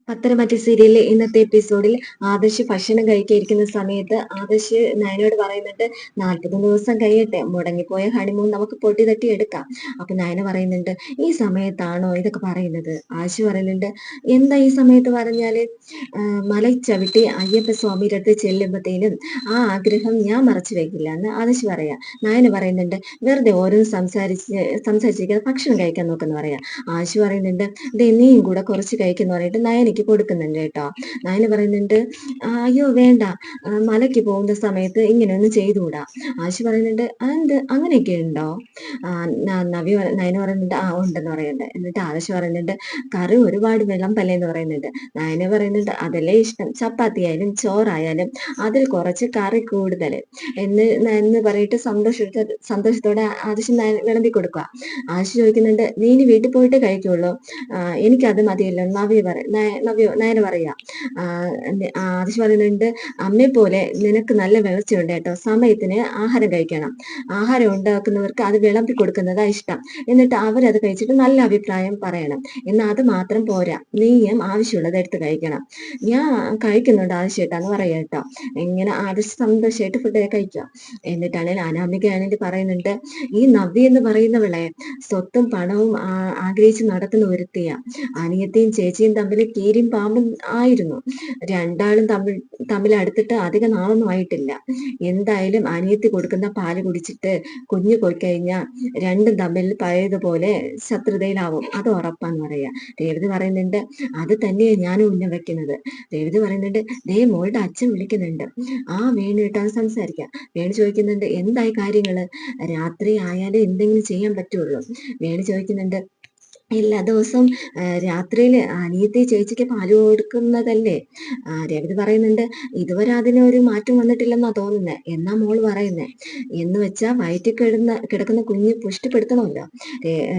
പത്തരമാറ്റ് സീരിയലിലെ ഇന്നത്തെ എപ്പിസോഡിൽ ആദർശ് ഭക്ഷണം കഴിക്കാതിരിക്കുന്ന സമയത്ത് ആദർശ് നയനോട് പറയുന്നുണ്ട്, 40 ദിവസം കഴിയട്ടെ, മുടങ്ങിപ്പോയ ഹണിമൂൺ നമുക്ക് പൊടി തട്ടി എടുക്കാം. അപ്പൊ നയന പറയുന്നുണ്ട്, ഈ സമയത്താണോ ഇതൊക്കെ പറയുന്നത്? ആശു പറയുന്നുണ്ട്, എന്താ ഈ സമയത്ത് പറഞ്ഞാല്? മല ചവിട്ടി അയ്യപ്പ സ്വാമിയുടെ അടുത്ത് ചെല്ലുമ്പത്തേനും ആ ആഗ്രഹം ഞാൻ മറച്ചു വെക്കില്ല എന്ന് ആദർശ് പറയാ. നയന പറയുന്നുണ്ട്, വെറുതെ ഓരോന്ന് സംസാരിച്ചിരിക്കാതെ ഭക്ഷണം കഴിക്കാൻ നോക്കെന്ന് പറയാ. ആശു പറയുന്നുണ്ട്, ദേ നീയും കൂടെ കുറച്ച് കഴിക്കുന്നു പറഞ്ഞിട്ട് നയനയ്ക്ക് കൊടുക്കുന്നുണ്ട് കേട്ടോ. നയന പറയുന്നുണ്ട്, അയ്യോ വേണ്ട, മലയ്ക്ക് പോകുന്ന സമയത്ത് ഇങ്ങനെയൊന്നും ചെയ്തുകൂടാ. ആശു പറയുന്നുണ്ട്, എന്ത് അങ്ങനെയൊക്കെ ഉണ്ടോ? നയന പറയുന്നുണ്ട്, ഉണ്ടെന്ന് പറയുന്നുണ്ട്. എന്നിട്ട് ആശു പറയുന്നുണ്ട്, കറി ഒരുപാട് വിളമ്പല്ലേ എന്ന് പറയുന്നുണ്ട്. നയന പറയുന്നുണ്ട്, അതല്ലേ ഇഷ്ടം, ചപ്പാത്തി ആയാലും ചോറായാലും അതിൽ കുറച്ച് കറി കൂടുതൽ എന്ന് പറഞ്ഞിട്ട് സന്തോഷത്തോടെ ആദർശ് വിളമ്പി കൊടുക്കുക. ആശു ചോദിക്കുന്നുണ്ട്, നീ ഇനി വീട്ടിൽ പോയിട്ട് കഴിക്കുള്ളൂ, എനിക്കത് മതിയല്ലോ നയന പറയാ. ആദർശ് പറയുന്നുണ്ട്, അമ്മയെ പോലെ നിനക്ക് നല്ല വിളർച്ചയുണ്ട് കേട്ടോ, സമയത്തിന് ആഹാരം കഴിക്കണം, ആഹാരം ഉണ്ടാക്കുന്നവർക്ക് അത് വിളമ്പി കൊടുക്കുന്നതാ ഇഷ്ടം, എന്നിട്ട് അവരത് കഴിച്ചിട്ട് നല്ല അഭിപ്രായം പറയണം, എന്നാൽ അത് മാത്രം പോരാ, നീയും ആവശ്യമുള്ളത് എടുത്ത് കഴിക്കണം. ഞാൻ കഴിക്കുന്നുണ്ട് ആവശ്യമായിട്ടാന്ന് പറയാ കേട്ടോ. ഇങ്ങനെ ആദർശ് സന്തോഷമായിട്ട് ഫുഡ് കഴിക്കുക. എന്നിട്ടാണെങ്കിൽ അനാമികയാണെങ്കിൽ പറയുന്നുണ്ട്, ഈ നവ്യ എന്ന് പറയുന്നവളെ സ്വത്തും പണവും ആഗ്രഹിച്ച് നടക്കുന്ന ഒരുത്തിയാ. അനിയത്തിയും ചേച്ചിയും തമ്മിൽ കീരിയും പാമ്പും ആയിരുന്നു. രണ്ടാളും തമ്മിൽ അടുത്തിട്ട് അധിക നാളൊന്നും ആയിട്ടില്ല. എന്തായാലും അനിയത്തി കൊടുക്കുന്ന പാല് കുടിച്ചിട്ട് കുഞ്ഞു പോയി കഴിഞ്ഞാൽ രണ്ടും തമ്മിൽ പഴയതുപോലെ ശത്രുതയിലാവും, അത് ഉറപ്പാന്ന് പറയാ. രേവതി പറയുന്നുണ്ട്, അത് തന്നെയാ ഞാനും ഉന്നം വെക്കുന്നത്. രേവതി പറയുന്നുണ്ട്, ദേ മോളുടെ അച്ഛൻ വിളിക്കുന്നുണ്ട്, വേണുമായിട്ടാണ് സംസാരിക്കാം. വേണു ചോദിക്കുന്നുണ്ട്, എന്തായി കാര്യങ്ങള്? രാത്രി ആയാലും എന്തെങ്കിലും ചെയ്യാൻ പറ്റുള്ളൂ. വേണു ചോദിക്കുന്നുണ്ട്, എല്ലാ ദിവസവും രാത്രിയിൽ അനിയത്തി ചേച്ചിക്ക് പാല് കൊടുക്കുന്നതല്ലേ? രേവതി പറയുന്നുണ്ട്, ഇതുവരെ അതിനൊരു മാറ്റം വന്നിട്ടില്ലെന്നാ തോന്നുന്നത് എന്നാ മോള് പറയുന്നേ. എന്ന് വെച്ചാ വയറ്റിൽ കിടക്കുന്ന കുഞ്ഞ് പുഷ്ടിപ്പെടുത്തണമല്ലോ.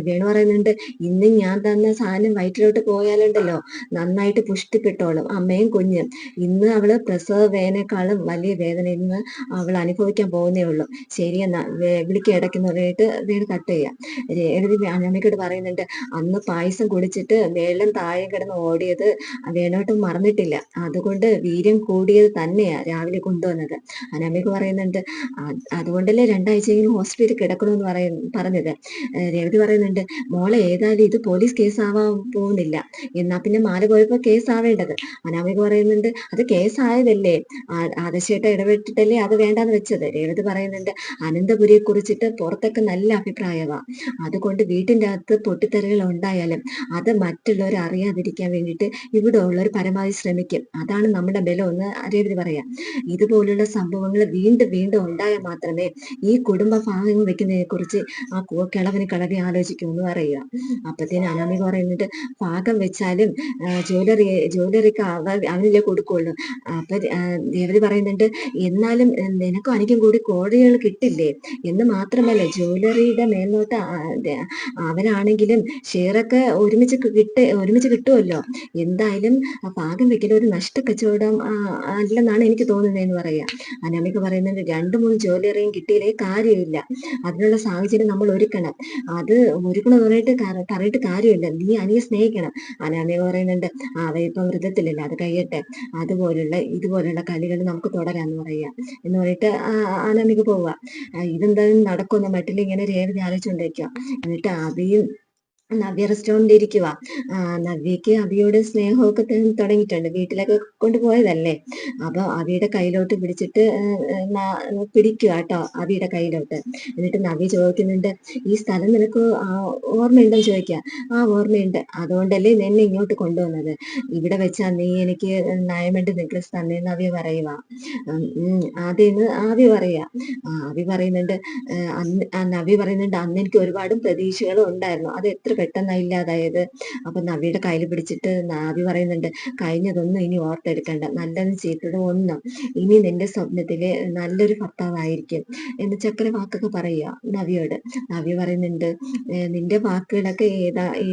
വേണു പറയുന്നുണ്ട്, ഇന്ന് ഞാൻ തന്ന സാധനം വയറ്റിലോട്ട് പോയാലുണ്ടല്ലോ നന്നായിട്ട് പുഷ്ടിപ്പെട്ടോളും അമ്മയും കുഞ്ഞും. ഇന്ന് അവള് പ്രസവ വേദനേക്കാളും വലിയ വേദന ഇന്ന് അവൾ അനുഭവിക്കാൻ പോകുന്നേ ഉള്ളൂ. ശരിയെന്നാ വിളിക്ക് ഇടയ്ക്കെന്ന് പറഞ്ഞിട്ട് വേണു കട്ട് ചെയ്യാം. രേവതി അനാമികയോട് പറയുന്നുണ്ട്, അന്ന് പായസം കുടിച്ചിട്ട് മേളിലും താഴെ കിടന്ന് ഓടിയത് വേണോട്ട് മറന്നിട്ടില്ല, അതുകൊണ്ട് വീര്യം കൂടിയത് തന്നെയാ രാവിലെ കൊണ്ടുവന്നത്. അനാമിക പറയുന്നുണ്ട്, അതുകൊണ്ടല്ലേ 2 ആഴ്ചയെങ്കിലും ഹോസ്പിറ്റലിൽ കിടക്കണമെന്ന് പറഞ്ഞത്. രേവതി പറയുന്നുണ്ട്, മോളെ ഏതായാലും ഇത് പോലീസ് കേസ് ആവാൻ പോകുന്നില്ല, എന്നാ പിന്നെ മാല പോയപ്പോ കേസ് ആവേണ്ടത്. അനാമിക പറയുന്നുണ്ട്, അത് കേസായതല്ലേ, ആദർശേട്ട ഇടപെട്ടിട്ടല്ലേ അത് വേണ്ടാന്ന് വെച്ചത്. രേവതി പറയുന്നുണ്ട്, അനന്തപുരിയെ കുറിച്ചിട്ട് പുറത്തൊക്കെ നല്ല അഭിപ്രായമാ, അതുകൊണ്ട് വീട്ടിന്റെ അകത്ത് പൊട്ടിത്തെറികൾ ഉണ്ടായാലും അത് മറ്റുള്ളവർ അറിയാതിരിക്കാൻ വേണ്ടിയിട്ട് ഇവിടെ ഉള്ളവർ പരമാവധി ശ്രമിക്കും, അതാണ് നമ്മുടെ ബലം എന്ന് രേവതി പറയാം. ഇതുപോലുള്ള സംഭവങ്ങൾ വീണ്ടും വീണ്ടും ഉണ്ടായാൽ മാത്രമേ ഈ കുടുംബ ഭാഗങ്ങൾ വെക്കുന്നതിനെ കുറിച്ച് ആ കിളവി ആലോചിക്കുമെന്ന് പറയുക. അപ്പത്തേന് അനാമിക പറയുന്നുണ്ട്, ഭാഗം വെച്ചാലും ജ്വല്ലറിക്ക് അവനില്ലേ കൊടുക്കുള്ളൂ. അപ്പൊ രേവതി പറയുന്നുണ്ട്, എന്നാലും നിനക്കും എനിക്കും കൂടി കോടികൾ കിട്ടില്ലേ, എന്ന് മാത്രമല്ല ജ്വല്ലറിയുടെ മേൽനോട്ട അവനാണെങ്കിലും ഷെയറൊക്കെ ഒരുമിച്ച് കിട്ടുമല്ലോ. എന്തായാലും ഭാഗം വെക്കൽ ഒരു നഷ്ടക്കച്ചവടം അല്ലെന്നാണ് എനിക്ക് തോന്നുന്നതെന്ന് പറയാം. അനാമിക പറയുന്നുണ്ട്, 2-3 ജ്വല്ലറിയും കിട്ടിയില്ലേ കാര്യമില്ല, അതിനുള്ള സാഹചര്യം നമ്മൾ ഒരുക്കണം, അത് ഒരുക്കണം പറഞ്ഞിട്ട് കാര്യമില്ല, നീ അനിയെ സ്നേഹിക്കണം. അനാമിക പറയുന്നുണ്ട്, അവയിപ്പം വൃദ്ധത്തിലല്ല, അത് കഴിയട്ടെ, ഇതുപോലുള്ള കളികൾ നമുക്ക് തുടരാന്ന് പറയാ എന്ന് പറഞ്ഞിട്ട് അനാമിക പോവുക. ഇതെന്തായാലും നടക്കുന്ന മട്ടിൽ ഇങ്ങനെ രേവതി ആലോചിച്ചുകൊണ്ടിരിക്കുക. എന്നിട്ട് അഭിയും നവ്യ റെസ്റ്റോറൻറ്റിൽ ഇരിക്കുക. നവ്യക്ക് അഭിയോട് സ്നേഹമൊക്കെ തുടങ്ങിയിട്ടുണ്ട്, വീട്ടിലൊക്കെ കൊണ്ടുപോയതല്ലേ. അപ്പൊ അവിയുടെ കയ്യിലോട്ട് പിടിക്കുക കേട്ടോ, അവിയുടെ കയ്യിലോട്ട്. എന്നിട്ട് നവ്യ ചോദിക്കുന്നുണ്ട്, ഈ സ്ഥലം നിനക്ക് ഓർമ്മയുണ്ടെന്ന് ചോദിക്കുക. ഓർമ്മയുണ്ട്, അതുകൊണ്ടല്ലേ നിന്നെ ഇങ്ങോട്ട് കൊണ്ടുവന്നത്, ഇവിടെ വെച്ചാ നീ എനിക്ക് ഡയമണ്ട് നെക്ലസ് തന്നെ നവ്യ പറയുക. അതേന്ന് ആവി പറയാ. നവ്യ പറയുന്നുണ്ട്, അന്ന് എനിക്ക് ഒരുപാട് പ്രതീക്ഷകളും ഉണ്ടായിരുന്നു, അത് എത്ര പെട്ടെന്നാ ഇല്ലാതായത്. അപ്പൊ നവ്യയുടെ കയ്യിൽ പിടിച്ചിട്ട് നവ്യ പറയുന്നുണ്ട്, കഴിഞ്ഞതൊന്നും ഇനി ഓർത്തെടുക്കണ്ട, നല്ലതും ചീത്തതും ഒന്നും ഇനി നിന്റെ സ്വപ്നത്തില് നല്ലൊരു ഭർത്താവായിരിക്കും എന്ന് ചക്കര വാക്കൊക്കെ പറയുക നവ്യയോട്. നവ്യ പറയുന്നുണ്ട്, നിന്റെ വാക്കുകളൊക്കെ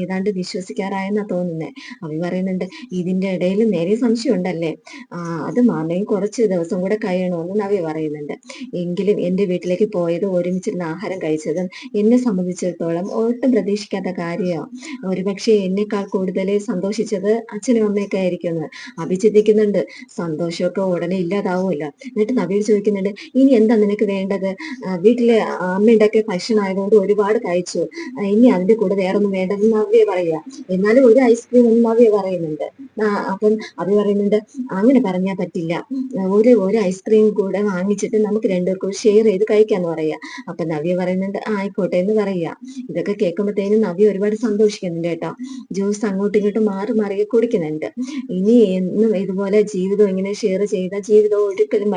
ഏതാണ്ട് വിശ്വസിക്കാറായെന്നാ തോന്നുന്നേ. നവ്യ പറയുന്നുണ്ട്, ഇതിന്റെ ഇടയിൽ നേരെ സംശയം ഉണ്ടല്ലേ, അത് മാമയും കുറച്ച് ദിവസം കൂടെ കഴിയണമെന്ന് നവ്യ പറയുന്നുണ്ട്. എങ്കിലും എന്റെ വീട്ടിലേക്ക് പോയത് ഒരുമിച്ചിരുന്ന് ആഹാരം കഴിച്ചതും എന്നെ സംബന്ധിച്ചിടത്തോളം ഒട്ടും പ്രതീക്ഷിക്കാത്ത കാര്യം കാര്യമോ? ഒരുപക്ഷെ എന്നെക്കാൾ കൂടുതൽ സന്തോഷിച്ചത് അച്ഛനും അമ്മയൊക്കെ ആയിരിക്കുമെന്ന് അഭി ചിന്തിക്കുന്നുണ്ട്. സന്തോഷമൊക്കെ ഉടനെ ഇല്ലാതാവുമല്ലോ. എന്നിട്ട് നവീൻ ചോദിക്കുന്നുണ്ട്, ഇനി എന്താ നിനക്ക് വേണ്ടത്? വീട്ടില് അമ്മ ഉണ്ടാക്കിയ ഭക്ഷണം ആയതുകൊണ്ട് ഒരുപാട് കഴിച്ചു. ഇനി അതിന്റെ കൂടെ വേറൊന്നും വേണ്ടെന്ന് നവ്യ പറയുക. എന്നാലും ഒരു ഐസ്ക്രീം എന്ന് നവ്യ പറയുന്നുണ്ട്. അപ്പം അഭി പറയുന്നുണ്ട്, അങ്ങനെ പറഞ്ഞാൽ പറ്റില്ല. ഒരു ഐസ്ക്രീം കൂടെ വാങ്ങിച്ചിട്ട് നമുക്ക് രണ്ടുപേർക്കും ഷെയർ ചെയ്ത് കഴിക്കാന്ന് പറയാ. അപ്പൊ നവ്യ പറയുന്നുണ്ട്, ആയിക്കോട്ടെ എന്ന് പറയാ. ഇതൊക്കെ കേൾക്കുമ്പോഴത്തേനും നവ്യ ഒരുപാട് സന്തോഷിക്കുന്നുണ്ട് കേട്ടോ. ജ്യൂസ് അങ്ങോട്ടും ഇങ്ങോട്ടും മാറി മാറി കുടിക്കുന്നുണ്ട്. ഇനി എന്നും ഇതുപോലെ ജീവിതം ഇങ്ങനെ ഷെയർ ചെയ്ത ജീവിതം ഒരിക്കലും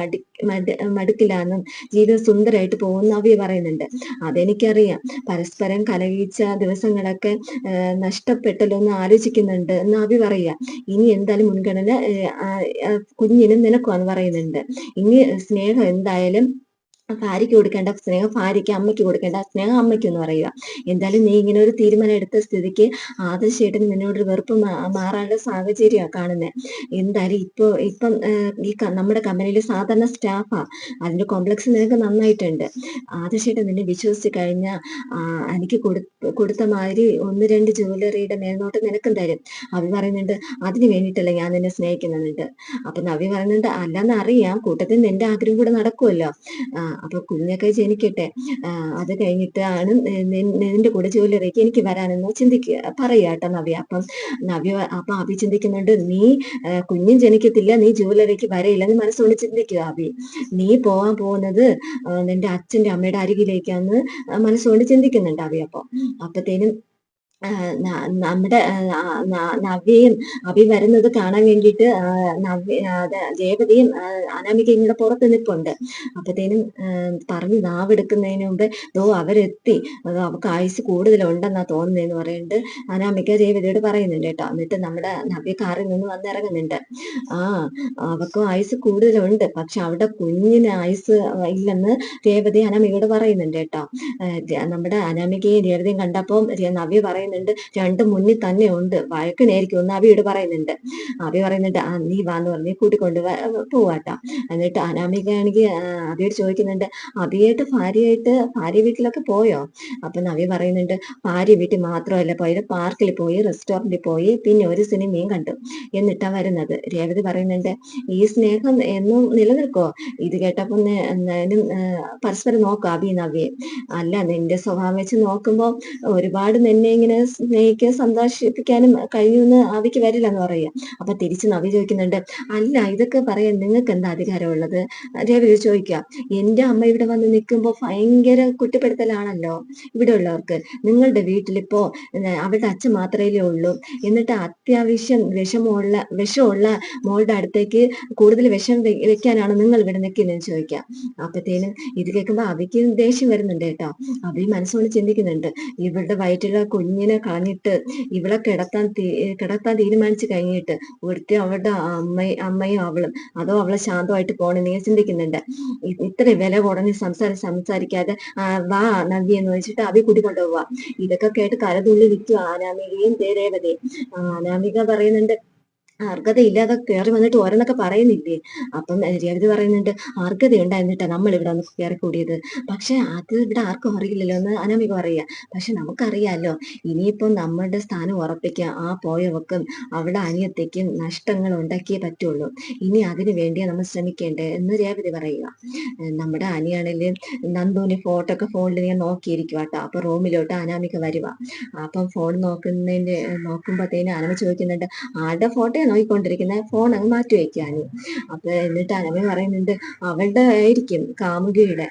മടുക്കില്ലാന്നും ജീവിതം സുന്ദരമായിട്ട് പോകും നവ്യ പറയുന്നുണ്ട്. അതെനിക്കറിയാം. പരസ്പരം കലഹിച്ച ദിവസങ്ങളൊക്കെ നഷ്ടപ്പെട്ടല്ലോ എന്ന് ആലോചിക്കുന്നുണ്ട് എന്ന് നവ്യ പറയാ. ഇനി എന്തായാലും മുൻഗണന കുഞ്ഞിനും നിനക്കുവാന്ന് പറയുന്നുണ്ട്. ഇനി സ്നേഹം എന്തായാലും ഭാര്യയ്ക്ക് കൊടുക്കേണ്ട സ്നേഹം ഭാര്യയ്ക്ക്, അമ്മയ്ക്ക് കൊടുക്കേണ്ട സ്നേഹം അമ്മയ്ക്ക് എന്ന് പറയുക. എന്തായാലും നീ ഇങ്ങനെ ഒരു തീരുമാനം എടുത്ത സ്ഥിതിക്ക് ആദർശേട്ടന് നിന്നോടൊരു വെറുപ്പ് മാറാനുള്ള സാഹചര്യമാണ് കാണുന്നത്. എന്തായാലും ഇപ്പം നമ്മുടെ കമ്പനിയിൽ സാധാരണ സ്റ്റാഫാ. അതിന്റെ കോംപ്ലക്സ് നിനക്ക് നന്നായിട്ടുണ്ട്. ആദർശേട്ടൻ നിന്നെ വിശ്വസിച്ച് കഴിഞ്ഞാൽ എനിക്ക് കൊടുത്ത മാതിരി 1-2 ജ്വല്ലറിയുടെ മേൽനോട്ടം നിനക്കും തരും. അവി പറയുന്നുണ്ട്, അതിന് വേണ്ടിയിട്ടല്ല ഞാൻ നിന്നെ സ്നേഹിക്കുന്നുണ്ട്. അപ്പൊ നവി പറയുന്നുണ്ട്, അല്ലാന്ന് അറിയാം, കൂട്ടത്തിൽ നിന്റെ ആഗ്രഹം കൂടെ നടക്കുമല്ലോ. അപ്പൊ കുഞ്ഞൊക്കെ ജനിക്കട്ടെ, അത് കഴിഞ്ഞിട്ടാണ് നിന്റെ കൂടെ ജ്വല്ലറിക്ക് എനിക്ക് വരാനെന്ന് പറയുക കേട്ടോ നവ്യ. അപ്പൊ അഭി ചിന്തിക്കുന്നുണ്ട്, നീ കുഞ്ഞും ജനിക്കത്തില്ല, നീ ജ്വല്ലറിക്ക് വരയില്ല എന്ന് മനസ്സുകൊണ്ട് ചിന്തിക്കുക അഭി. നീ പോവാൻ പോകുന്നത് നിന്റെ അച്ഛന്റെ അമ്മയുടെ അരികിലേക്കാന്ന് മനസ്സുകൊണ്ട് ചിന്തിക്കുന്നുണ്ട് അഭി. അപ്പത്തേനും നമ്മുടെ നവ്യയും അഭി വരുന്നത് കാണാൻ വേണ്ടിയിട്ട് ജയപതിയും അനാമികയും കൂടെ പുറത്ത് നിൽപ്പുണ്ട്. അപ്പത്തേനും പറഞ്ഞ് നാവെടുക്കുന്നതിന് മുമ്പ് അവരെത്തി, അവർക്ക് ആയുസ് കൂടുതലുണ്ടെന്നാ തോന്നുന്നതെന്ന് പറയുന്നുണ്ട് അനാമിക രേവതിയോട് പറയുന്നുണ്ട് കേട്ടോ. എന്നിട്ട് നമ്മുടെ നവ്യ കാറിൽ നിന്ന് വന്നിറങ്ങുന്നുണ്ട്. അവർക്ക് ആയുസ് കൂടുതലുണ്ട്, പക്ഷെ അവിടെ കുഞ്ഞിന് ആയുസ് ഇല്ലെന്ന് രേവതി അനാമികയോട് പറയുന്നുണ്ട് കേട്ടോ. നമ്മുടെ അനാമികയും രേവതിയും കണ്ടപ്പോൾ നവ്യ പറയുന്നുണ്ട്, രണ്ടും മുന്നിൽ തന്നെ ഉണ്ട്, വഴക്കിനായിരിക്കും എന്ന് അഭിയോട് പറയുന്നുണ്ട്. അഭി പറയുന്നുണ്ട്, നീ വാന്ന് പറഞ്ഞ് കൂട്ടിക്കൊണ്ട് പോവാട്ടോ. എന്നിട്ട് അനാമികയാണെങ്കിൽ അഭിയോട് ചോദിക്കുന്നുണ്ട്, അഭിയായിട്ട് ഭാര്യ വീട്ടിലൊക്കെ പോയോ? അപ്പൊ നവ്യ പറയുന്നുണ്ട്, ഭാര്യ വീട്ടിൽ മാത്രമല്ല പോയത്, പാർക്കിൽ പോയി, റെസ്റ്റോറന്റിൽ പോയി, പിന്നെ ഒരു സിനിമയും കണ്ടു, എന്നിട്ടാ വരുന്നത്. രേവതി പറയുന്നുണ്ട്, ഈ സ്നേഹം എന്നും നിലനിൽക്കോ? ഇത് കേട്ടപ്പോ എന്തായാലും പരസ്പരം നോക്കാം അഭി നവ്യെ. അല്ല, നിന്റെ സ്വഭാവം വെച്ച് നോക്കുമ്പോൾ ഒരുപാട് നിന്നെ ഇങ്ങനെ സ്നേഹിക്കാൻ സന്തോഷിപ്പിക്കാനും കഴിയുമെന്ന് അവിക്ക് വരില്ലെന്ന് പറയുക. അപ്പൊ തിരിച്ച് നവി ചോദിക്കുന്നുണ്ട്, അല്ല, ഇതൊക്കെ പറയാൻ നിങ്ങൾക്ക് എന്താ അധികാരമുള്ളത്? രവി ചോദിക്കുക. എന്റെ അമ്മ ഇവിടെ വന്ന് നിൽക്കുമ്പോൾ ഭയങ്കര കുറ്റപ്പെടുത്തലാണല്ലോ ഇവിടെ ഉള്ളവർക്ക്. നിങ്ങളുടെ വീട്ടിലിപ്പോ അവരുടെ അച്ഛൻ മാത്രമേ ഉള്ളൂ, എന്നിട്ട് അത്യാവശ്യം വിഷമുള്ള മോളുടെ അടുത്തേക്ക് കൂടുതൽ വിഷം വെക്കാനാണ് നിങ്ങൾ ഇവിടെ നിൽക്കുന്നതെന്ന് ചോദിക്കാം. അപ്പത്തേനും ഇത് കേൾക്കുമ്പോ അവിക്ക് ദേഷ്യം വരുന്നുണ്ട് കേട്ടോ. അവി മനസ്സുകൊണ്ട് ചിന്തിക്കുന്നുണ്ട്, ഇവളുടെ വയറ്റിലുള്ള കുഞ്ഞിനെ കളഞ്ഞിട്ട് ഇവളെ കിടത്താൻ തീരുമാനിച്ചു കഴിഞ്ഞിട്ട് ഒരുത്തി അവളുടെ അമ്മയും അവളും, അതോ അവളെ ശാന്തമായിട്ട് പോണെന്ന് ഞാൻ ചിന്തിക്കുന്നുണ്ട്. ഇത്ര വില കുറഞ്ഞ് സംസാരിക്കാതെ വാ നവ്യ എന്ന് വെച്ചിട്ട് അവി കൂട്ടിക്കൊണ്ടുപോവാ. ഇതൊക്കെ കേട്ട് കരതുള്ളി വിൽക്കുക അനാമികയും രേവതിയും. അനാമിക പറയുന്നുണ്ട്, അർഹതയില്ലാതെ കയറി വന്നിട്ട് ഓരോന്നൊക്കെ പറയുന്നില്ലേ? അപ്പം രേവതി പറയുന്നുണ്ട്, അർഹതയുണ്ടായിരുന്നിട്ടാ നമ്മൾ ഇവിടെ ഒന്ന് കയറി കൂടിയത്, പക്ഷെ അത് ഇവിടെ ആർക്കും അറിയില്ലല്ലോ എന്ന് അനാമിക പറയുക. പക്ഷെ നമുക്കറിയാലോ, ഇനിയിപ്പം നമ്മളുടെ സ്ഥാനം ഉറപ്പിക്കാൻ ആ പോയവക്കും അവിടെ അനിയത്തേക്കും നഷ്ടങ്ങൾ ഉണ്ടാക്കിയേ പറ്റുള്ളൂ. ഇനി അതിനു വേണ്ടിയാ നമ്മൾ ശ്രമിക്കേണ്ടേ എന്ന് രേവതി പറയുക. നമ്മുടെ അനിയാണെങ്കിലും നന്ദുവിന് ഫോട്ടോ ഒക്കെ ഫോണിൽ ഞാൻ നോക്കിയിരിക്കുക കേട്ടോ. അപ്പൊ റൂമിലോട്ട് അനാമിക വരുക. അപ്പം ഫോൺ നോക്കുമ്പോഴത്തേനും അനാമി ചോദിക്കുന്നുണ്ട്, ആരുടെ ഫോട്ടോ നോക്കിക്കൊണ്ടിരിക്കുന്നത്? ഫോൺ അങ്ങ് മാറ്റി വയ്ക്കാന്. അപ്പൊ എന്നിട്ട് അനാമി പറയുന്നുണ്ട്, അവളുടെ ആയിരിക്കും, കാമുകിയുടെ.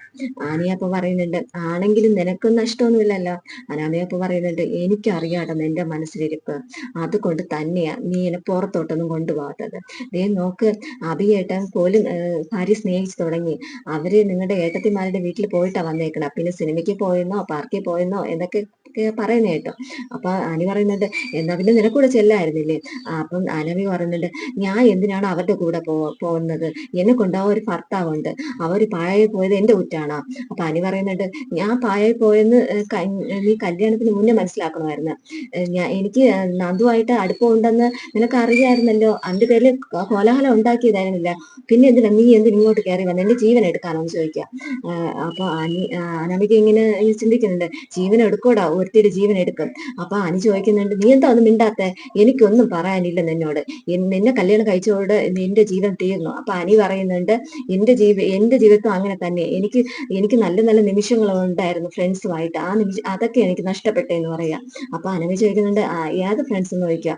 ആനിയപ്പ പറയുന്നുണ്ട്, ആണെങ്കിലും നിനക്കും നഷ്ടമൊന്നുമില്ലല്ലോ. അനാമിയപ്പ പറയുന്നുണ്ട്, എനിക്കറിയാട്ടോ നിന്റെ മനസ്സിലിരിപ്പ്, അതുകൊണ്ട് തന്നെയാ നീ എന്നെ പുറത്തോട്ടൊന്നും കൊണ്ടുപോകാത്തത്. ദേ നോക്ക്, അഭിയേട്ടൻ പോലും ഭാര്യ സ്നേഹിച്ചു തുടങ്ങി. അവര് നിങ്ങളുടെ ഏട്ടത്തിമാരുടെ വീട്ടിൽ പോയിട്ടാ വന്നേക്കണം. പിന്നെ സിനിമയ്ക്ക് പോയെന്നോ പാർക്കിൽ പോയെന്നോ എന്നൊക്കെ പറയുന്ന കേട്ടോ. അപ്പൊ അനി പറയുന്നുണ്ട്, എന്നാ പിന്നെ നിനക്കൂടെ ചെല്ലായിരുന്നില്ലേ? അപ്പം അനവി പറയുന്നുണ്ട്, ഞാൻ എന്തിനാണ് അവരുടെ കൂടെ പോകുന്നത്? എന്നെ കൊണ്ടാ ഒരു ഭർത്താവുണ്ട്, അവർ പാഴായി പോയത് എന്റെ കുറ്റാണോ? അപ്പൊ അനി പറയുന്നുണ്ട്, ഞാൻ പാഴായി പോയെന്ന് നീ കല്യാണത്തിന് മുന്നേ മനസ്സിലാക്കണമായിരുന്നു. എനിക്ക് നന്ദുവായിട്ട് അടുപ്പമുണ്ടെന്ന് നിനക്ക് അറിയാമായിരുന്നല്ലോ, അതിന്റെ പേരിൽ കോലാഹലം ഉണ്ടാക്കിയതായിരുന്നില്ല. പിന്നെ എന്തിനാ ഇങ്ങോട്ട് കയറി വന്നത്? എന്റെ ജീവൻ എടുക്കാനോ എന്ന് ചോദിക്കുക. അപ്പൊ അനാമിക ഇങ്ങനെ ചിന്തിക്കുന്നുണ്ട്, ജീവൻ എടുക്കോടാ, ഒരുത്തിയുടെ ജീവൻ എടുക്കും. അപ്പൊ അനി ചോദിക്കുന്നുണ്ട്, നീ എന്താ ഒന്നും മിണ്ടാത്തെ? എനിക്കൊന്നും പറയാനില്ല നിന്നോട്. നിന്നെ കല്യാണം കഴിച്ചതോടെ നിന്റെ ജീവൻ തീർന്നു. അപ്പൊ അനി പറയുന്നുണ്ട്, എന്റെ ജീവിതം അങ്ങനെ തന്നെ. എനിക്ക് എനിക്ക് നല്ല നല്ല നിമിഷങ്ങൾ ഉണ്ടായിരുന്നു ഫ്രണ്ട്സുമായിട്ട്. ആ അതൊക്കെ എനിക്ക് നഷ്ടപ്പെട്ടെന്ന് പറയാം. അപ്പൊ അനമി ചോദിക്കുന്നുണ്ട്, ഏത് ഫ്രണ്ട്സ് എന്ന് ചോദിക്കുക.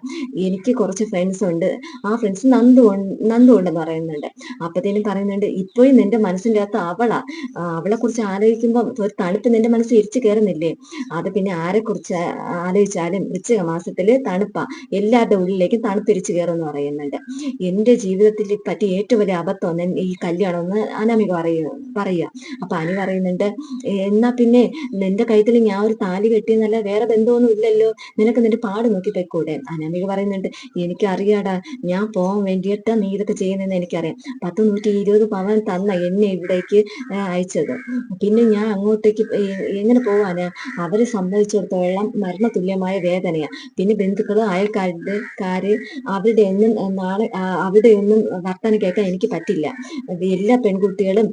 എനിക്ക് കുറച്ച് ഫ്രണ്ട്സ് ഉണ്ട്, ആ ഫ്രണ്ട്സ് നന്ദു ഉണ്ടെന്ന് പറയുന്നുണ്ട്. അപ്പത്തേനും പറയുന്നുണ്ട്, ഇപ്പോഴും നിന്റെ മനസ്സിന്റെ അകത്ത് അവളെ കുറിച്ച് ആലോചിക്കുമ്പോൾ ഒരു തണുപ്പ് നിന്റെ മനസ്സിൽ ഇരിച്ചു കയറുന്നില്ലേ? അത് പിന്നെ ആരെ കുറിച്ച് ആലോചിച്ചാലും വൃശ്ചിക മാസത്തില് തണുപ്പാ, എല്ലാവരുടെ ഉള്ളിലേക്കും തണുപ്പിരിച്ചു കയറും എന്ന് പറയുന്നുണ്ട്. എന്റെ ജീവിതത്തിൽ പറ്റിയ ഏറ്റവും വലിയ അബദ്ധം ഈ കല്യാണം എന്ന് അനാമിക പറയുക. അപ്പൊ അനി പറയുന്നുണ്ട്, എന്നാ പിന്നെ നിന്റെ കഴുത്തിൽ ഞാൻ ഒരു താലി കെട്ടിയെന്നല്ല, വേറെ ബന്ധമൊന്നും ഇല്ലല്ലോ, നിനക്ക് നിന്റെ പാട് നോക്കി പൊയ്ക്കൂടെ? അനാമിക പറയുന്നുണ്ട്, എനിക്കറിയാടാ, ഞാൻ പോകാൻ വേണ്ടിയിട്ടാ നീ ഇതൊക്കെ ചെയ്യുന്നതെന്ന് എനിക്കറിയാം. 120 പവൻ തന്ന എന്നെ ഇവിടേക്ക് അയച്ചത്, പിന്നെ ഞാൻ അങ്ങോട്ടേക്ക് എങ്ങനെ പോവാന്? അവരെ സംബന്ധിച്ചിടത്തോളം മരണതുല്യമായ വേദനയാ. പിന്നെ ബന്ധുക്കള് അയൽക്കാര് അവരുടെ ഒന്നും വർത്തമാനം കേൾക്കാൻ എനിക്ക് പറ്റില്ല. എല്ലാ പെൺകുട്ടികളും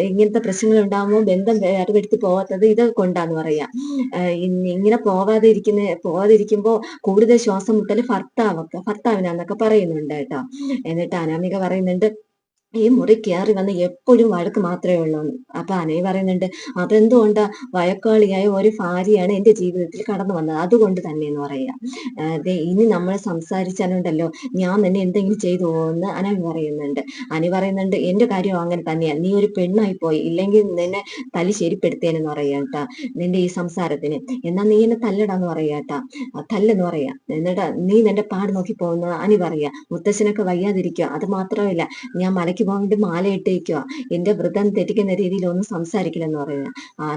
ഇങ്ങനത്തെ പ്രശ്നങ്ങൾ ഉണ്ടാകുമ്പോൾ ബന്ധം വേർപെടുത്തി പോവാത്തത് ഇത് കൊണ്ടാന്ന് പറയാം. ഇങ്ങനെ പോവാതിരിക്കുമ്പോ കൂടുതൽ ശ്വാസം മുട്ടല് ഭർത്താവിനാന്നൊക്കെ പറയുന്നുണ്ട് കേട്ടോ. എന്നിട്ട് അനാമിക പറയുന്നുണ്ട്, ഈ മുറി കയറി വന്ന് എപ്പോഴും വഴക്ക് മാത്രമേ ഉള്ളൂ. അപ്പൊ അനൈ പറയുന്നുണ്ട്, അതെന്തുകൊണ്ടാ? വഴക്കാളിയായ ഒരു ഭാര്യയാണ് എന്റെ ജീവിതത്തിൽ കടന്നു വന്നത്, അതുകൊണ്ട് തന്നെ എന്ന് പറയാം. ഇനി നമ്മൾ സംസാരിച്ചാലുണ്ടല്ലോ ഞാൻ തന്നെ എന്തെങ്കിലും ചെയ്തു പോകുമെന്ന് അനവി പറയുന്നുണ്ട്. പറയുന്നുണ്ട്, എന്റെ കാര്യം അങ്ങനെ തന്നെയാ, നീ ഒരു പെണ്ണായി പോയി, ഇല്ലെങ്കിൽ നിന്നെ തല്ലി ശരിപ്പെടുത്തേനെന്ന് പറയാട്ടാ നിന്റെ ഈ സംസാരത്തിന്. എന്നാ നീ എന്നെ തല്ലടാന്ന് പറയാട്ടാ, തല്ലെന്ന് പറയാ. എന്നിട്ട് നീ നിന്റെ പാട് നോക്കി പോകുന്ന അനി പറയാ. മുത്തശ്ശനൊക്കെ വയ്യാതിരിക്കുക, അത് മാത്രമല്ല ഞാൻ മലയ്ക്ക് പോകാൻ വേണ്ടി മാല ഇട്ടേക്കുക, എന്റെ വ്രതം തെറ്റിക്കുന്ന രീതിയിൽ ഒന്നും സംസാരിക്കില്ലെന്ന് പറയുന്നത്.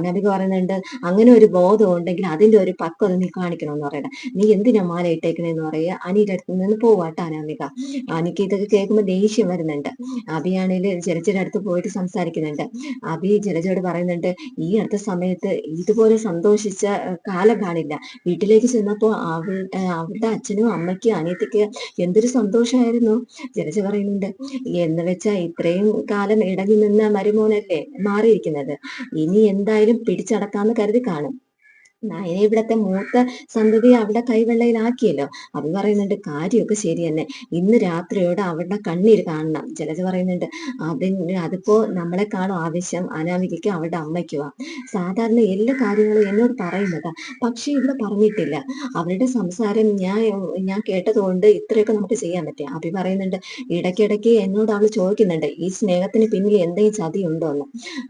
നബിക്ക് പറയുന്നുണ്ട്, അങ്ങനെ ഒരു ബോധം ഉണ്ടെങ്കിൽ അതിന്റെ ഒരു പക്വത നീ കാണിക്കണമെന്ന് പറയണ. നീ എന്തിനാ മാല ഇട്ടേക്കണെന്ന് പറയുക. അനിയുടെ അടുത്ത് നിന്ന് പോവാട്ട അനാമിക. അനിക്ക് ഇതൊക്കെ കേൾക്കുമ്പോൾ ദേഷ്യം വരുന്നുണ്ട്. അബിയാണെങ്കിൽ ജലജയുടെ അടുത്ത് പോയിട്ട് സംസാരിക്കുന്നുണ്ട്. അബി ജലജയോട് പറയുന്നുണ്ട്, ഈ അടുത്ത സമയത്ത് ഇതുപോലെ സന്തോഷിച്ച കാലം കാണില്ല. വീട്ടിലേക്ക് ചെന്നപ്പോ അവളുടെ അച്ഛനും അമ്മയ്ക്കും അനിയത്തിക്ക് എന്തൊരു സന്തോഷമായിരുന്നു. ജലജ പറയുന്നുണ്ട്, എന്ന് വെച്ചാ ഇത്രയും കാലം ഇടഞ്ഞു നിന്ന മരുമോനല്ലേ മാറിയിരിക്കുന്നത്, ഇനി എന്തായാലും പിടിച്ചടക്കാന്ന് കരുതി കാണും. നയന ഇവിടത്തെ മൂത്ത സന്തതി അവിടെ കൈവെള്ളയിലാക്കിയല്ലോ. അത് പറയുന്നുണ്ട്, കാര്യമൊക്കെ ശരി തന്നെ, ഇന്ന് രാത്രിയോടെ അവരുടെ കണ്ണീര് കാണണം. ജലജ പറയുന്നുണ്ട്, അതിപ്പോ നമ്മളെക്കാളും ആവശ്യം അനാമികയ്ക്ക് അവരുടെ അമ്മയ്ക്കുവാ. സാധാരണ എല്ലാ കാര്യങ്ങളും എന്നോട് പറയുന്നതാ, പക്ഷെ ഇവിടെ പറഞ്ഞിട്ടില്ല. അവരുടെ സംസാരം ഞാൻ കേട്ടതുകൊണ്ട് ഇത്രയൊക്കെ നമുക്ക് ചെയ്യാൻ പറ്റും. അഭി പറയുന്നുണ്ട്, ഇടയ്ക്കിടയ്ക്ക് എന്നോട് അവള് ചോദിക്കുന്നുണ്ട്, ഈ സ്നേഹത്തിന് പിന്നിൽ എന്തെങ്കിലും ചതി ഉണ്ടോ എന്ന്.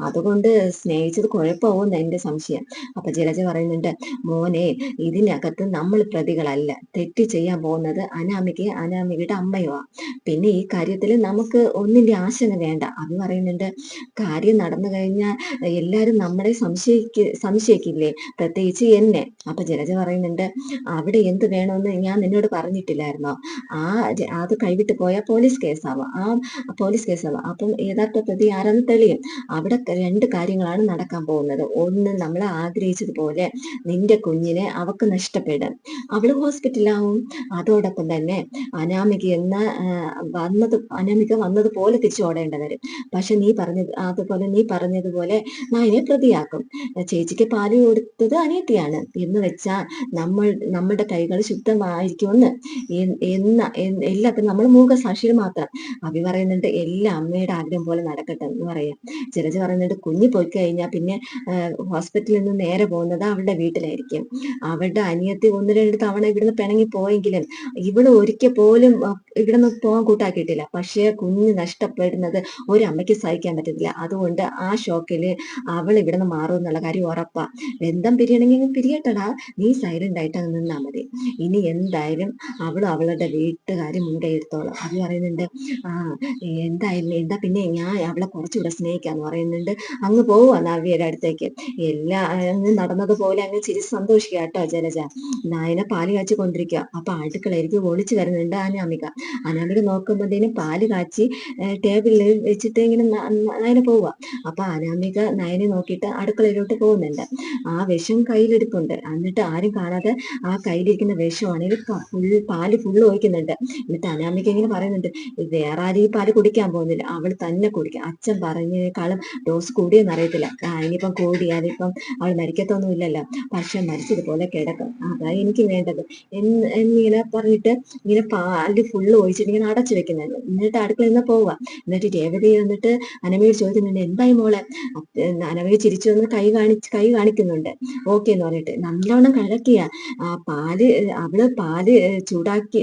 അതുകൊണ്ട് സ്നേഹിച്ചത് കുഴപ്പമാവുമെന്ന് എന്റെ സംശയം. അപ്പൊ ജലജ പറയുന്നുണ്ട്, മോനെ, ഇതിനകത്ത് നമ്മൾ പ്രതികളല്ല, തെറ്റ് ചെയ്യാൻ പോകുന്നത് അനാമികയുടെ അമ്മയുമാ. പിന്നെ ഈ കാര്യത്തിൽ നമുക്ക് ഒന്നിന്റെ ആശങ്ക വേണ്ട. അത് പറയുന്നുണ്ട്, കാര്യം നടന്നു കഴിഞ്ഞാൽ എല്ലാരും നമ്മളെ സംശയിക്കില്ലേ, പ്രത്യേകിച്ച് എന്നെ. അപ്പൊ ജലജ പറയുന്നുണ്ട്, അവിടെ എന്ത് വേണമെന്ന് ഞാൻ നിന്നോട് പറഞ്ഞിട്ടില്ലായിരുന്നോ? അത് കൈവിട്ട് പോയാൽ പോലീസ് കേസാവാം. അപ്പം യഥാർത്ഥ പ്രതി ആരാന്ന് തെളിയും. അവിടെ രണ്ട് കാര്യങ്ങളാണ് നടക്കാൻ പോകുന്നത്. ഒന്ന്, നമ്മൾ ആഗ്രഹിച്ചതുപോലെ നിന്റെ കുഞ്ഞിനെ അവക്ക് നഷ്ടപ്പെടും, അവള് ഹോസ്പിറ്റലാവും. അതോടൊപ്പം തന്നെ അനാമിക വന്നതുപോലെ തിരിച്ചോടേണ്ടി വരും. പക്ഷെ നീ പറഞ്ഞതുപോലെ നായനെ പ്രതിയാക്കും. ചേച്ചിക്ക് പാല് കൊടുത്തത് അനിയത്തിയാണ് എന്ന് വെച്ചാൽ നമ്മളുടെ കൈകൾ ശുദ്ധമായിരിക്കുമെന്ന് എല്ലാത്തിനും നമ്മൾ മൂകസാക്ഷികൾ മാത്രം. അഭി പറയുന്നുണ്ട്, എല്ലാ അമ്മയുടെ ആഗ്രഹം പോലെ നടക്കട്ടെ എന്ന് പറയാം. ജലജ പറയുന്നുണ്ട്, കുഞ്ഞ് പോയി കഴിഞ്ഞാൽ പിന്നെ ഹോസ്പിറ്റലിൽ നിന്ന് നേരെ പോകുന്നത് അവളുടെ വീട്ടിലായിരിക്കും. അവളുടെ അനിയത്തി 1-2 തവണ ഇവിടുന്ന് പിണങ്ങി പോയെങ്കിലും ഇവള് ഒരിക്കൽ പോലും ഇവിടുന്ന് പോകാൻ കൂട്ടാക്കിയിട്ടില്ല. പക്ഷേ കുഞ്ഞ് നഷ്ടപ്പെടുന്നത് ഒരമ്മയ്ക്ക് സഹിക്കാൻ പറ്റത്തില്ല. അതുകൊണ്ട് ആ ഷോക്കില് അവൾ ഇവിടുന്ന് മാറും എന്നുള്ള കാര്യം ഉറപ്പാ. ബന്ധം പിരിയണമെങ്കിൽ പിരിയട്ടടാ, നീ സൈലന്റ് ആയിട്ട് അങ്ങ് നിന്നാ മതി. ഇനി എന്തായാലും അവളുടെ വീട്ടുകാര് മുൻകൈയെടുത്തോളും. അത് പറയുന്നുണ്ട്, എന്താ പിന്നെ ഞാൻ അവളെ കുറച്ചുകൂടെ സ്നേഹിക്കാന്ന് പറയുന്നുണ്ട്. അങ്ങ് പോവുക നവ്യയുടെ അടുത്തേക്ക്. അങ്ങ് നടന്നതുപോലെ അങ്ങ് ചിരിച്ച് സന്തോഷിക്കുക കേട്ടോ ജലജ. നായനെ പാല് കാച്ചി കൊണ്ടിരിക്കുക. അപ്പൊ അടുക്കളയിലേക്ക് ഒളിച്ചു വരുന്നുണ്ട് അനാമിക നോക്കുമ്പോഴത്തേനും പാല് കാച്ചി ടേബിളിൽ വെച്ചിട്ട് ഇങ്ങനെ നയന പോവുക. അപ്പൊ അനാമിക നയനെ നോക്കിയിട്ട് അടുക്കളയിലോട്ട് പോകുന്നുണ്ട്. ആ വിഷം കയ്യിലെടുപ്പുണ്ട്. എന്നിട്ട് ആരും കാണാതെ ആ കയ്യിലിരിക്കുന്ന വിഷമാണെങ്കിൽ പാല് ഫുള്ള് ഒഴിക്കുന്നുണ്ട്. എന്നിട്ട് അനാമിക ഇങ്ങനെ പറയുന്നുണ്ട്, വേറെ ആരും ഈ പാല് കുടിക്കാൻ പോകുന്നില്ല, അവൾ തന്നെ കുടിക്കും. അച്ഛൻ പറഞ്ഞേക്കാളും ഡോസ് കൂടിയെന്ന് അറിയത്തില്ല. ഇനിയിപ്പം കൂടിയാലിപ്പം അവൾ മരിക്കത്തൊന്നും ഇല്ലല്ലോ. പക്ഷെ മരിച്ചതുപോലെ കിടക്കും, അതാ എനിക്ക് വേണ്ടത് എന്നിങ്ങനെ പറഞ്ഞിട്ട് ഇങ്ങനെ പാല് ഫുള്ള് ഒഴിച്ചിട്ട് ഇങ്ങനെ അടച്ചു വെക്കുന്നുണ്ട്. എന്നിട്ട് അടുക്കളയിൽ നിന്ന് പോവുക. എന്നിട്ട് രേവതി വന്നിട്ട് അനമയോട് ചോദിക്കുന്നുണ്ട്, എന്തായി മോളെ? അനമയെ ചിരിച്ചു വന്ന് കൈ കാണിക്കുന്നുണ്ട് ഓക്കെ എന്ന് പറഞ്ഞിട്ട്. നല്ലോണം കലക്കിയ പാല്, അവള് പാല്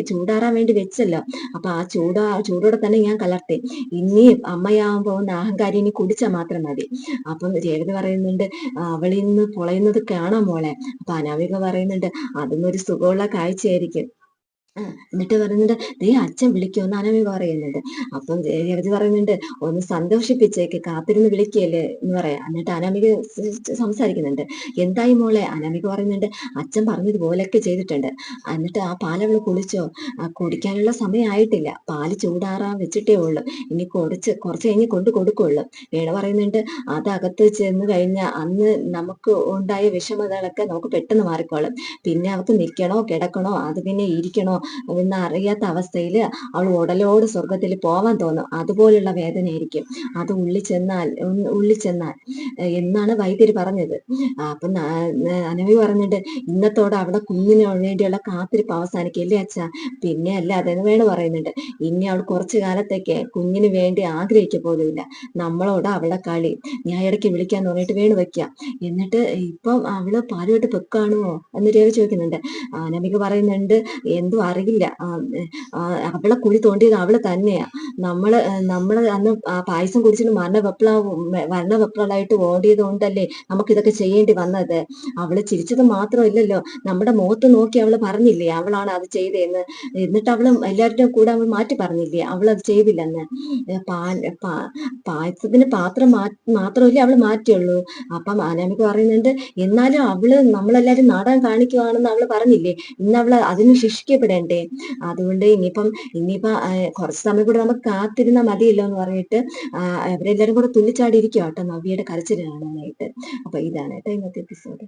ചൂടാറാൻ വേണ്ടി വെച്ചല്ലോ. അപ്പൊ ആ ചൂടോടെ തന്നെ ഞാൻ കലർത്തി. ഇനി അമ്മയാവുമ്പോ ഒന്ന് അഹങ്കാരി ഇനി കുടിച്ചാൽ മാത്രം മതി. അപ്പം രേവതി പറയുന്നുണ്ട്, അവളിൽ നിന്ന് പൊളയുന്നത് കാണാം മോളെ. അപ്പൊ അനാമിക പറയുന്നുണ്ട്, അതൊന്നും ഒരു സുഖമുള്ള കാഴ്ചയായിരിക്കും. എന്നിട്ട് പറയുന്നുണ്ട്, ദേ അച്ഛൻ വിളിക്കുമെന്ന് അനാമിക പറയുന്നുണ്ട്. അപ്പം രേവതി പറയുന്നുണ്ട്, ഒന്ന് സന്തോഷിപ്പിച്ചേക്ക്, കാത്തിരുന്ന് വിളിക്കല്ലേ എന്ന് പറയാം. എന്നിട്ട് അനാമിക സംസാരിക്കുന്നുണ്ട്, എന്തായി മോളെ? അനാമിക പറയുന്നുണ്ട്, അച്ഛൻ പറഞ്ഞതുപോലെയൊക്കെ ചെയ്തിട്ടുണ്ട്. എന്നിട്ട് ആ പാലവള് കുളിച്ചോ? കുടിക്കാനുള്ള സമയമായിട്ടില്ല, പാല് ചൂടാറാൻ വെച്ചിട്ടേ ഉള്ളു, ഇനി കുറച്ച് കഴിഞ്ഞ് കൊണ്ട് കൊടുക്കുള്ളൂ. വേണ പറയുന്നുണ്ട്, അത് അകത്ത് ചെന്ന് കഴിഞ്ഞാൽ അന്ന് നമുക്ക് ഉണ്ടായ വിഷമതകളൊക്കെ നമുക്ക് പെട്ടെന്ന് മാറിക്കോളും. പിന്നെ അവർക്ക് നിൽക്കണോ കിടക്കണോ അത് പിന്നെ ഇരിക്കണോ എന്ന് അറിയാത്ത അവസ്ഥയിൽ അവൾ ഉടലോട് സ്വർഗത്തിൽ പോവാൻ തോന്നും. അതുപോലുള്ള വേദനയായിരിക്കും അത് ഉള്ളിൽ ചെന്നാൽ എന്നാണ് വൈദ്യര് പറഞ്ഞത്. അപ്പൊ അനവി പറഞ്ഞിട്ട്, ഇന്നത്തോടെ അവിടെ കുഞ്ഞിന് വേണ്ടിയുള്ള കാത്തിരിപ്പ് അവസാനിക്കല്ലേ അച്ഛാ? പിന്നെ അല്ല അതെന്ന് വേണം പറയുന്നുണ്ട്. ഇനി അവൾ കുറച്ചു കാലത്തേക്ക് കുഞ്ഞിന് വേണ്ടി ആഗ്രഹിക്കുക പോലുമില്ല. നമ്മളോട് അവളുടെ കളി. ഞാൻ ഇടയ്ക്ക് വിളിക്കാൻ തോന്നിയിട്ട് വേണു വെക്കാം. എന്നിട്ട് ഇപ്പം അവള് പാലുമായിട്ട് പെക്കാണോ എന്ന് രവി ചോദിക്കുന്നുണ്ട്. അനമിക പറയുന്നുണ്ട്, എന്തും അറിയില്ല, അവളെ കുഴി തോണ്ടിയത് അവള് തന്നെയാ. നമ്മള് അന്ന് പായസം കുടിച്ചിട്ട് മരണവെപ്രാളായിട്ട് ഓടിയത് കൊണ്ടല്ലേ നമുക്ക് ഇതൊക്കെ ചെയ്യേണ്ടി വന്നത്. അവള് ചിരിച്ചത് മാത്രമല്ലല്ലോ, നമ്മുടെ മുഖത്ത് നോക്കി അവള് പറഞ്ഞില്ലേ അവളാണ് അത് ചെയ്തതെന്ന്. എന്നിട്ട് അവള് എല്ലാവരുടെ കൂടെ അവൾ മാറ്റി പറഞ്ഞില്ലേ അവൾ അത് ചെയ്തില്ലെന്ന്. പായസത്തിന് പാത്രം മാത്രമല്ലേ അവള് മാറ്റിയുള്ളൂ. അപ്പം അനാമിക പറയുന്നുണ്ട്, എന്നാലും അവള് നമ്മളെല്ലാരും നാടകം കാണിക്കുവാണെന്ന് അവള് പറഞ്ഞില്ലേ, ഇന്ന് അവള് അതിന് ശിക്ഷിക്കപ്പെടേണ്ടേ? അതുകൊണ്ട് ഇനിയിപ്പോ കുറച്ച് സമയം കൂടെ നമുക്ക് കാത്തിരുന്നാൽ മതിയല്ലോ എന്ന് പറഞ്ഞിട്ട് അവരെല്ലാരും കൂടെ തുള്ളിച്ചാടി ഇരിക്കുക കേട്ടോ നവ്യയുടെ കരച്ചിൽ കാണാനായിട്ട്. അപ്പൊ ഇതാണ് കേട്ടോ ഇന്നത്തെ എപ്പിസോഡ്.